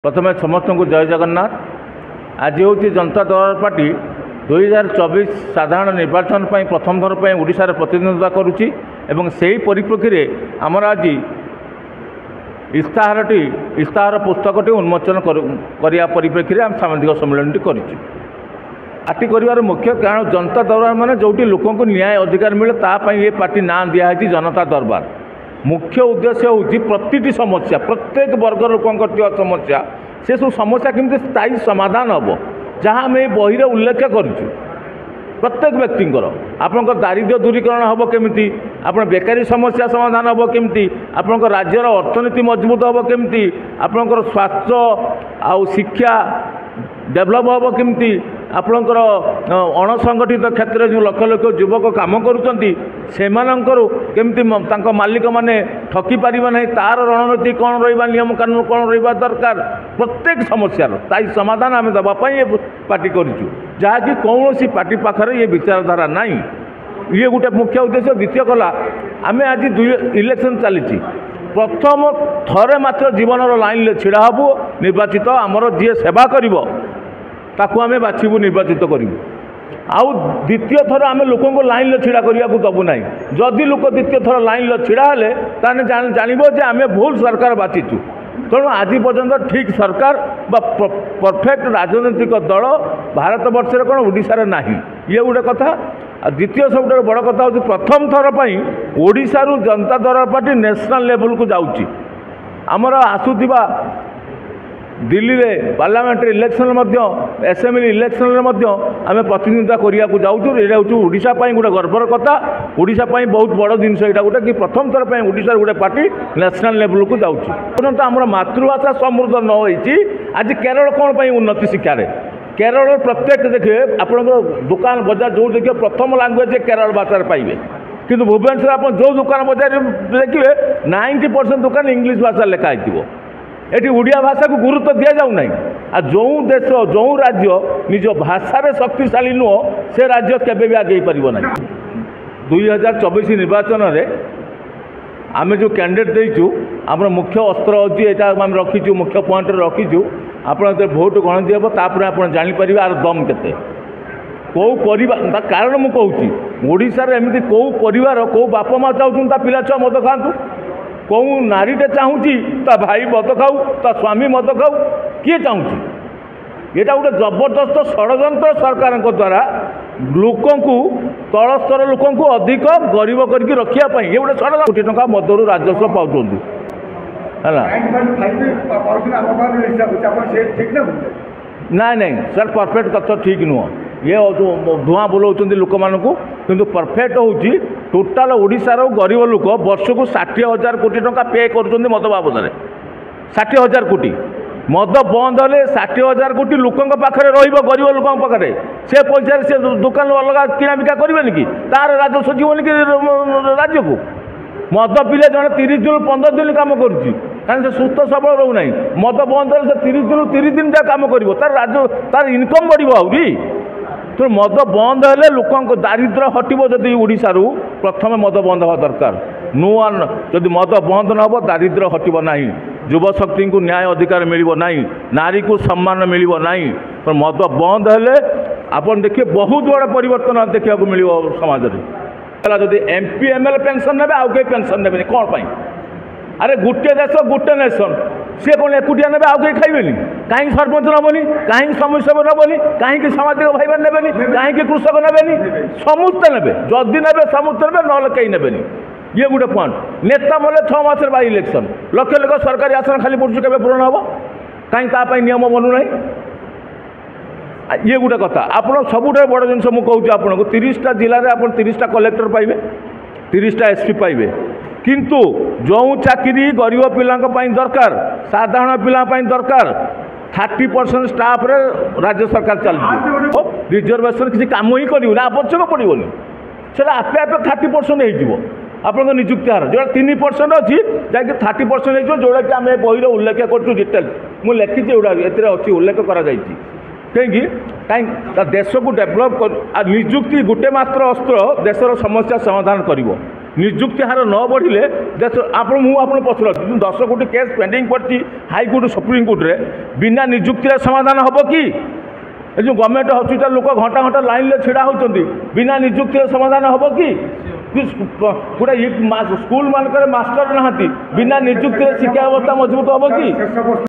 प्रथम समस्त को जय जगन्नाथ। आज हूँ जनता दल पार्टी 2024 साधारण निर्वाचन पर प्रथम थर पर ओडिशा रे प्रतिनिधित्व करुच्ची एवं से परिप्रेक्षी में आमर आज इस्ताहार पुस्तकटी उन्मोचन करने परिप्रेक्षी में आम सामाजिक सम्मेलन पार्टी कर मुख्य कारण जनता दरबार माने जो लोक न्याय अधिकार मिले तापाई ये पार्टी ना दिखाई जनता दरबार। मुख्य उद्देश्य हूँ प्रति समस्या प्रत्येक वर्ग लोक समस्या से सब समस्या केमती स्थायी समाधान हम जहाँ आम बही उल्लेख करुँ प्रत्येक व्यक्तिंकर आपंकर दारिद्र्य दूरीकरण हम केमी आप बेकारी समस्या समाधान हम केमी आप राज्यर अर्थनीति मजबूत हम केमी आपंकर स्वास्थ्य आउ शिक्षा डेभलप हम केमी आपणकर अणसंगठित क्षेत्र में लक्ष लक्ष युवक काम करुँच मालिक मैंने ठकी पारे ना तार रणनीति कौन रहा नियम कानून कौन रहा दरकार प्रत्येक समस्यार स्थायी समाधान आम देवाई ये पार्टी करूँ जहाँकि कौन पार्टी पाखे ये विचारधारा ना ये गोटे मुख्य उद्देश्य। द्वितीय कला आम आज इलेक्शन चली प्रथम थरे मात्र जीवन लाइन छिड़ा हबू निर्वाचित आमर जी सेवा कर ताकू आम बाछबू निर्वाचित करूँ आउ द्वितीय थर आम लोक लाइन छिड़ा करने को दबू ना जदि लोक द्वितीय थर लाइन छिड़ा हेले जानव जे आम भूल सरकार बाछीचु तेणु आज पर्यंत ठीक सरकार परफेक्ट राजनैतिक दल भारत वर्ष कौन ओडिशा ना ये गोटे कथा। द्वितीय सब बड़ कथा हूँ प्रथम थर पर ओडिशा रु Janata Dal party national level को जाऊँगी आमर आसुवा दिल्ली में पार्लियामेंट्री इलेक्शन एसेम्बली इलेक्शन आम प्रतिनिधित्व करने को जाऊँ ये हूँ ओडिशा गोटे गर्वर कथा ओडिशा बहुत बड़ जिनस यहाँ गोटे कि प्रथम थर पर ओडिशा गोटे पार्टी नेशनल लेवल को जाऊँ आम मातृभाषा समृद्ध न होती आज केरल कौन पर उन्नति शिक्षार केरल प्रत्येक देखिए आपंकर दुकान बजार जो देखिए प्रथम लांगुएज केरल भाषा पाइबे किंतु भुवनेश्वर आप जो दुकान बजार देखिए 90% दुकान इंग्लिश भाषा लिखाई ये ओडिया भाषा को गुरुत्व दि जाऊना आ जो देश जो राज्य निज भाषा शक्तिशाली नुह से राज्य केबे आगे पारना 2024 निर्वाचन में आम जो कैंडिडेट देचु आम मुख्य अस्त्र अच्छी यहाँ आम रखीचु मुख्य पॉइंट रखीचु आप भोट गणति हम तापर आप जापर आर दम के कौ परिवार कारण मुझे कहूँ ओडिशा एमती कौ परिवार कौ बाप माँ चाहूँ पिला छुआ मद खातु कौ नारीटे चाहूँगी ता भाई मद खाऊ ता स्वामी मद खाऊ किए चाहूँगी यहाँ गोटे जबरदस्त षड्यंत्र सरकार द्वारा लोक तल स्तर लोक अधिक गरीब करके रखापी ये गोटे षड्यंत्र कोटी टंका मदरू राजस्व पाँच ना नहीं सर परफेक्ट तथ्य ठीक नुह ये धूआं बुलाऊँ लोक मानक किंतु परफेक्ट हूँ टोटाल ओडिशार गरीब लोक वर्ष को 60,000 कोटी टंका पे कर मद बाबद 60,000 कोटी मद बंद हेले 60,000 कोटी लोकों पाखे गरीब लोकों पाखे से पैसा से दुकान अलग किना बिका करेंगे कि तार राजस्व जीवन कि राज्य को मद पिले जड़े 30 दिन 15 दिन कम करुच्ची कहीं सुस्थ सबल रोना मद बंद हेल्ले से 30 दिन जहाँ कम कर तार इनकम बढ़ आहरी तो मद बंद हेल्ले लोक दारिद्र्य हटब जदि ओडिशा प्रथम मद बंद हवा दरकार नुआ जदि मद बंद न हो दारिद्र्य हटब ना युवशक्ति को न्याय अधिकार मिल ना नारी को सम्मान मिल ना तो मद बंद हेल्ले आप देखिए बहुत बड़ा परिवर्तन देखा मिल समाज में जदि एमपी एमएलए पेंशन ने आउ कई पेंशन ने कौन पाई अरे गोटे देश गोटे नेशन सी कौन एकुटिया ने आउ कई खाइबेनि कहीं सरपंच नबनी कहीं समस्या नबनी कहीं सामाजिक भाई ने कहीं कृषक ने समस्ते ने जदि ने समस्ते ने ना कहीं ने ये गोटे पॉइंट नेता बोले 6 मास बाई इलेक्शन लक्ष लक्ष सरकारी आसन खाली पड़ू के पूरण हम कहीं नियम बनूना ये गोटे कथा आप सबुठ बड़ जिन मुझे आपको 30टा जिले में आप 30टा कलेक्टर पाइबे 30टा एसपी पाइबे किंतु जो चाकरी गरीब पिला दरकार साधारण पिला दरकार 30% स्टाफ रे राज्य सरकार चलती रिजर्वेशन किसी काम ही कर आवश्यक पड़ोनी से आपे आपे 30% हो आप निजुक्ति हार जो 3% अच्छी जैसे 30% जोड़ा कि आम बही उल्लेख कर डिटेल मुझे लिखी अच्छी उल्लेख कर कहीं देश को डेभलप कर निजुक्ति गोटे मात्र अस्त्र देशर समस्या समाधान कर निजुक्ति हार न बढ़े देश आप पचर 10 कोटी केस पेंडिंग पड़ी हाईकोर्ट सुप्रीमकोर्ट रे बिना निजुक्ति समाधान हम कि जो गवर्नमेंट हस्पिटाल लोक घंटा घंटा लाइन छिड़ा होती बिना निजुक्ति समाधान हम कि गोटे स्कूल मानक मास्टर नहांती बिना निजुक्ति शिक्षा व्यवस्था मजबूत हम कि